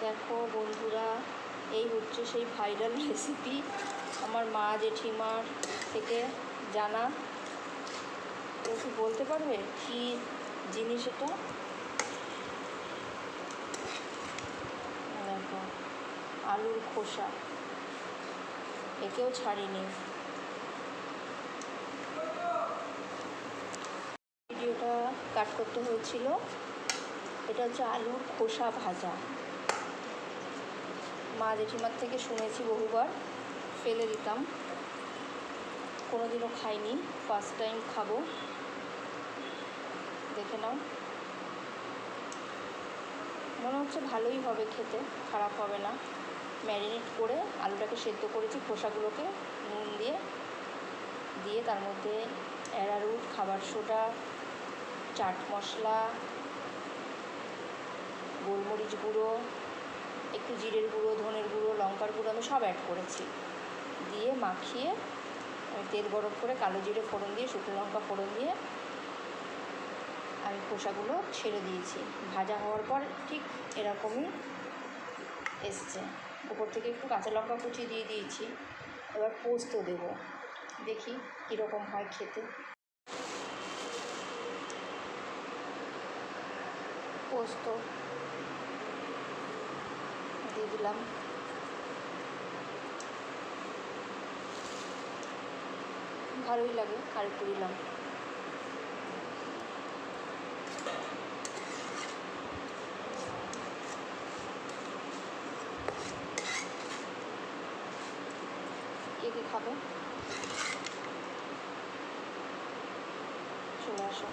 দেখো বন্ধুরা, এই হচ্ছে সেই ভাইরাল রেসিপি আমার মা জেঠিমার থেকে জানা। কেউ কি বলতে পারবে কি জিনিস এটা? দেখো, আলুর খোসা, একেও ছাড়িনি। ভিডিওটা কাট করতে হয়েছিল। এটা হচ্ছে আলুর খোসা ভাজা। মা জেঠিমার থেকে শুনেছি বহুবার, ফেলে দিতাম, কোনোদিনও খাইনি, ফার্স্ট টাইম খাবো। দেখে নাও, মনে হচ্ছে ভালোই হবে খেতে, খারাপ হবে না। ম্যারিনেট করে আলুটাকে সেদ্ধ করেছি, খোসাগুলোকে নুন দিয়ে তার মধ্যে অ্যারারুট, খাবার সোডা, চাট মশলা, গোলমরিচ গুঁড়ো, একটু জিরের গুঁড়ো, ধনের গুঁড়ো, লঙ্কার গুঁড়ো আমি সব অ্যাড করেছি। দিয়ে মাখিয়ে আমি তেল গরম করে কালো জিরে ফোড়ন দিয়ে, শুকনো লঙ্কা ফোড়ন দিয়ে আমি খোসাগুলো ছেড়ে দিয়েছি। ভাজা হওয়ার পর ঠিক এরকমই এসছে। উপর থেকে একটু কাঁচা লঙ্কা কুচি দিয়ে দিয়েছি। এবার পোস্ত দেব, দেখি কীরকম হয় খেতে। পোস্ত দিয়ে দিলাম। ভালোই লাগে, আর একটু দিলাম। কে কে খাবে চলে আসো।